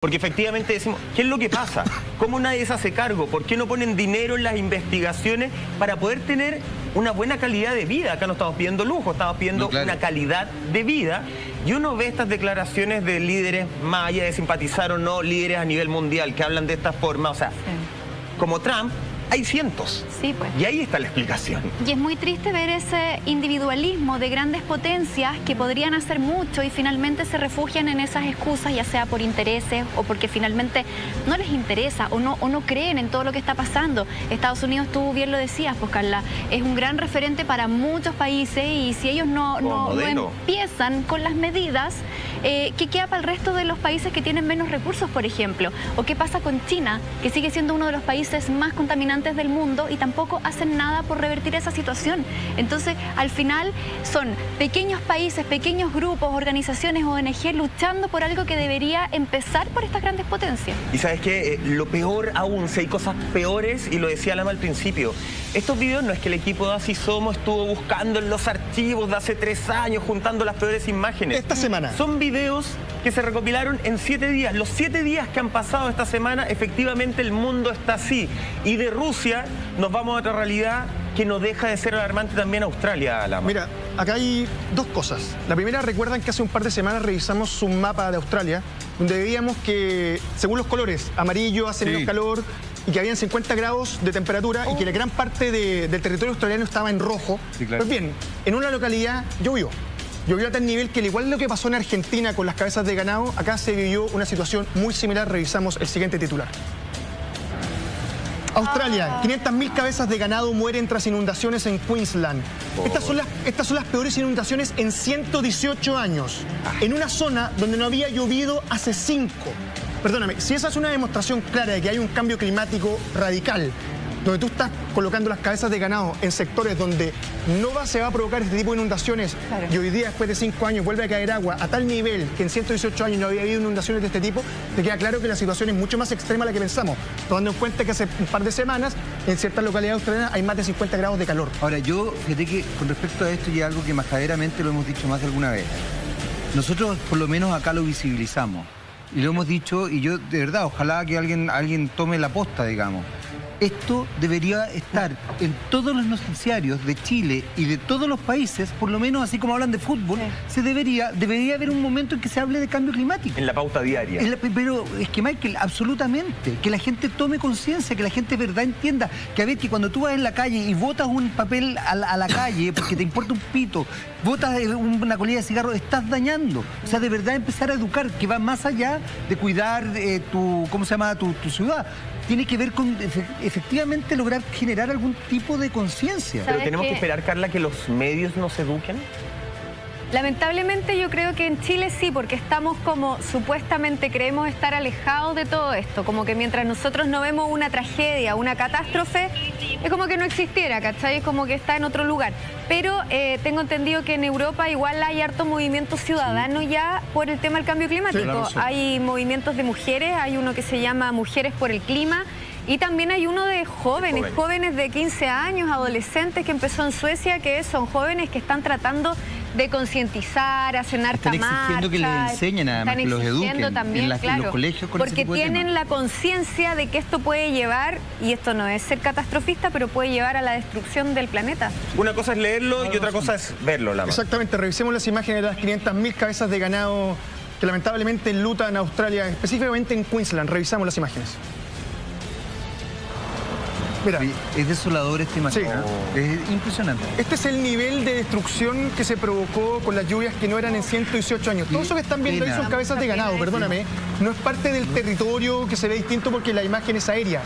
Porque efectivamente decimos, ¿qué es lo que pasa? ¿Cómo nadie se hace cargo? ¿Por qué no ponen dinero en las investigaciones para poder tener una buena calidad de vida? Acá no estamos pidiendo lujo, estamos pidiendo una calidad de vida. Y uno ve estas declaraciones de líderes, más allá de simpatizar o no, líderes a nivel mundial que hablan de esta forma, o sea, como Trump, hay cientos. Sí, pues. Y ahí está la explicación. Y es muy triste ver ese individualismo de grandes potencias que podrían hacer mucho y finalmente se refugian en esas excusas, ya sea por intereses o porque finalmente no les interesa o no creen en todo lo que está pasando. Estados Unidos, tú bien lo decías, pues Carla, es un gran referente para muchos países y si ellos no empiezan con las medidas, ¿qué queda para el resto de los países que tienen menos recursos, por ejemplo? ¿O qué pasa con China, que sigue siendo uno de los países más contaminantes del mundo y tampoco hacen nada por revertir esa situación? Entonces, al final son pequeños países, pequeños grupos, organizaciones, ONG luchando por algo que debería empezar por estas grandes potencias. Y sabes qué, lo peor aún, si hay cosas peores, y lo decía Lama al principio, estos videos no es que el equipo de Así Somos estuvo buscando en los archivos de hace 3 años, juntando las peores imágenes. Esta semana. Son videos que se recopilaron en 7 días. Los 7 días que han pasado esta semana, efectivamente el mundo está así. Y de Rusia nos vamos a otra realidad que no deja de ser alarmante también Australia, Lama. Mira, acá hay dos cosas. La primera, recuerdan que hace un par de semanas revisamos un mapa de Australia, donde veíamos que, según los colores, amarillo hace menos calor y que habían 50 grados de temperatura y que la gran parte del territorio australiano estaba en rojo. Sí, claro. Pues bien, en una localidad llovió. Llovió a tal nivel que, al igual de lo que pasó en Argentina con las cabezas de ganado, acá se vivió una situación muy similar. Revisamos el siguiente titular. Australia, 500.000 cabezas de ganado mueren tras inundaciones en Queensland. Estas son las peores inundaciones en 118 años, en una zona donde no había llovido hace 5. Perdóname, si esa es una demostración clara de que hay un cambio climático radical, donde tú estás colocando las cabezas de ganado en sectores donde se va a provocar este tipo de inundaciones, y hoy día, después de 5 años, vuelve a caer agua a tal nivel que en 118 años no había habido inundaciones de este tipo, te queda claro que la situación es mucho más extrema de la que pensamos, tomando en cuenta que hace un par de semanas en ciertas localidades australianas hay más de 50 grados de calor. Ahora, yo, fíjate que con respecto a esto, y algo que majaderamente lo hemos dicho más de alguna vez, nosotros por lo menos acá lo visibilizamos, y lo hemos dicho, y yo de verdad, ojalá que alguien tome la posta, digamos. Esto debería estar en todos los noticiarios de Chile y de todos los países, por lo menos así como hablan de fútbol, debería haber un momento en que se hable de cambio climático. En la pauta diaria. Pero es que, Michael, absolutamente, que la gente tome conciencia, que la gente de verdad entienda, que a ver, que cuando tú vas en la calle y botas un papel a la calle porque te importa un pito, botas una colilla de cigarro, estás dañando. O sea, de verdad empezar a educar, que va más allá de cuidar tu ciudad. Tiene que ver con efectivamente lograr generar algún tipo de conciencia. Pero tenemos que esperar, Carla, que los medios nos eduquen. Lamentablemente yo creo que en Chile sí, porque estamos como supuestamente creemos estar alejados de todo esto, como que mientras nosotros no vemos una tragedia, una catástrofe, es como que no existiera, ¿cachai? Es como que está en otro lugar. Pero tengo entendido que en Europa igual hay harto movimiento ciudadano ya por el tema del cambio climático. Sí, hay movimientos de mujeres, hay uno que se llama Mujeres por el Clima, y también hay uno de jóvenes de 15 años, adolescentes, que empezó en Suecia, que son jóvenes que están tratando de concientizar, hacen harta marcha. Están exigiendo que les enseñen, además, que los eduquen también, en los colegios con ese porque tipo de tienen temas. la conciencia de que esto puede llevar, y esto no es ser catastrofista, pero puede llevar a la destrucción del planeta. Una cosa es leerlo y otra cosa es verlo, Lama. Exactamente, revisemos las imágenes de las 500.000 cabezas de ganado que lamentablemente enlutan en Australia, específicamente en Queensland. Revisamos las imágenes. Mira, es desolador esta imagen, es impresionante. Este es el nivel de destrucción que se provocó con las lluvias que no eran en 118 años. Todo eso que están viendo ahí son cabezas de ganado, perdóname. No es parte del territorio que se ve distinto porque la imagen es aérea,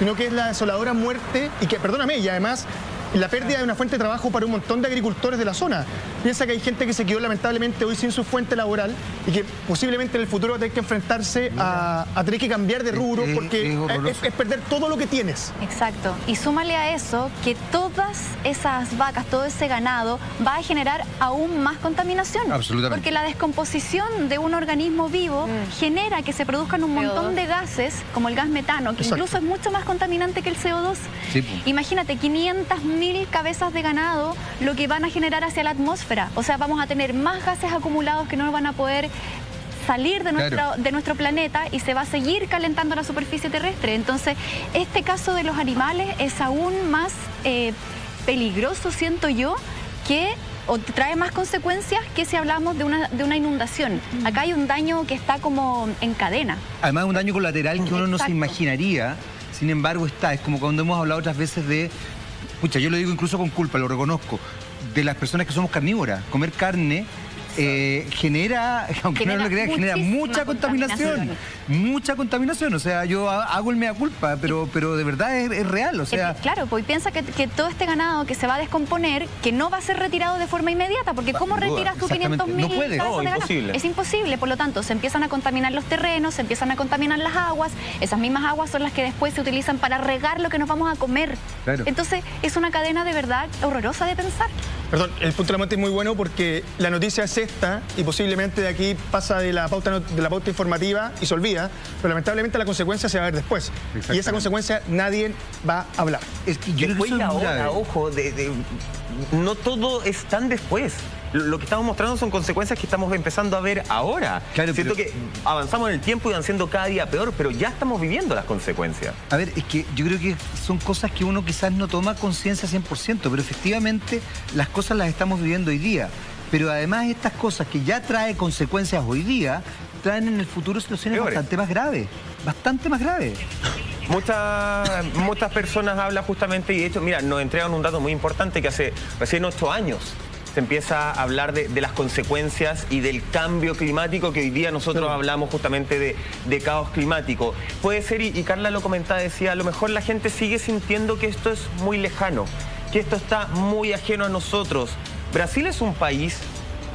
sino que es la desoladora muerte y que, perdóname, y además la pérdida de una fuente de trabajo para un montón de agricultores de la zona. Piensa que hay gente que se quedó lamentablemente hoy sin su fuente laboral y que posiblemente en el futuro va a tener que enfrentarse a tener que cambiar de rubro porque es perder todo lo que tienes. Exacto. Y súmale a eso que todas esas vacas, todo ese ganado va a generar aún más contaminación. Absolutamente. Porque la descomposición de un organismo vivo genera que se produzcan un montón de gases, como el gas metano, que incluso es mucho más contaminante que el CO2. Sí. Imagínate, 500.000 cabezas de ganado lo que van a generar hacia la atmósfera. O sea, vamos a tener más gases acumulados que no van a poder salir de nuestro planeta y se va a seguir calentando la superficie terrestre. Entonces, este caso de los animales es aún más peligroso, siento yo, o trae más consecuencias que si hablamos de una inundación. Acá hay un daño que está como en cadena. Además, un daño colateral que uno no se imaginaría, sin embargo es como cuando hemos hablado otras veces de, pucha, yo lo digo incluso con culpa, lo reconozco, de las personas que somos carnívoras. Comer carne genera, aunque no lo crean, genera mucha contaminación. Mucha contaminación. O sea, yo hago el mea culpa, pero de verdad es real. O sea, claro, pues piensa que todo este ganado que se va a descomponer, que no va a ser retirado de forma inmediata, porque ¿cómo retiras tú 500.000 cabezas de ganado? Imposible. Es imposible. Por lo tanto, se empiezan a contaminar los terrenos, se empiezan a contaminar las aguas. Esas mismas aguas son las que después se utilizan para regar lo que nos vamos a comer. Claro. Entonces, es una cadena de verdad horrorosa de pensar. Perdón, el punto de la muerte es muy bueno porque la noticia es esta y posiblemente de aquí pasa de la pauta informativa y se olvida, pero lamentablemente la consecuencia se va a ver después. Y esa consecuencia nadie va a hablar. Es que yo después y ahora, ojo, no todo es tan después. Lo que estamos mostrando son consecuencias que estamos empezando a ver ahora. Claro, siento que avanzamos en el tiempo y van siendo cada día peor, pero ya estamos viviendo las consecuencias. A ver, es que yo creo que son cosas que uno quizás no toma conciencia 100%, pero efectivamente las cosas las estamos viviendo hoy día. Pero además estas cosas que ya traen consecuencias hoy día, traen en el futuro situaciones bastante más graves. Bastante más graves. Muchas personas hablan justamente, y de hecho, mira, nos entregan un dato muy importante que hace recién 8 años se empieza a hablar de las consecuencias y del cambio climático, que hoy día nosotros hablamos justamente de caos climático. Puede ser, y Carla lo comentaba, decía, a lo mejor la gente sigue sintiendo que esto es muy lejano, que esto está muy ajeno a nosotros. Brasil es un país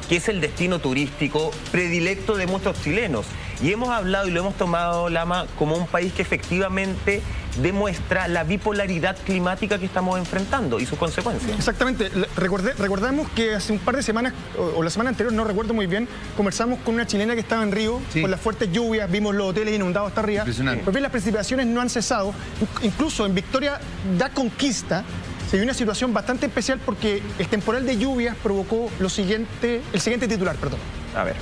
que es el destino turístico predilecto de muchos chilenos. Y hemos hablado y lo hemos tomado, Lama, como un país que efectivamente demuestra la bipolaridad climática que estamos enfrentando y sus consecuencias. Exactamente. Recordamos que hace un par de semanas, o la semana anterior, no recuerdo muy bien, conversamos con una chilena que estaba en Río, con las fuertes lluvias, vimos los hoteles inundados hasta arriba. Pues bien, las precipitaciones no han cesado. Incluso en Victoria da Conquista se vio una situación bastante especial porque el temporal de lluvias provocó el siguiente titular, perdón. A ver.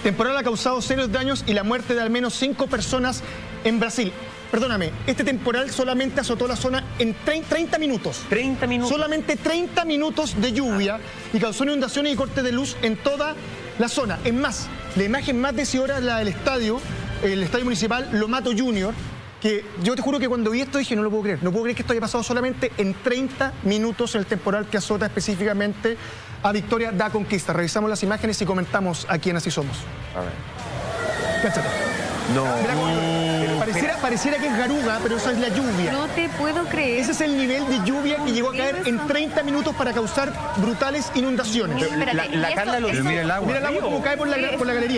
Temporal ha causado serios daños y la muerte de al menos 5 personas en Brasil. Perdóname, este temporal solamente azotó la zona en 30 minutos. 30 minutos. Solamente 30 minutos de lluvia y causó inundaciones y cortes de luz en toda la zona. Es más, la imagen más decidora es la del estadio, el estadio municipal Lomato Junior, que yo te juro que cuando vi esto dije, no lo puedo creer. No puedo creer que esto haya pasado solamente en 30 minutos el temporal que azota específicamente a Victoria da Conquista. Revisamos las imágenes y comentamos aquí en Así Somos. A ver. Cáchate. No. Pareciera que es garuga, pero eso es la lluvia. No te puedo creer. Ese es el nivel de lluvia que llegó a caer en 30 minutos para causar brutales inundaciones. La Carla lo dice. Mira el agua como cae por la galería.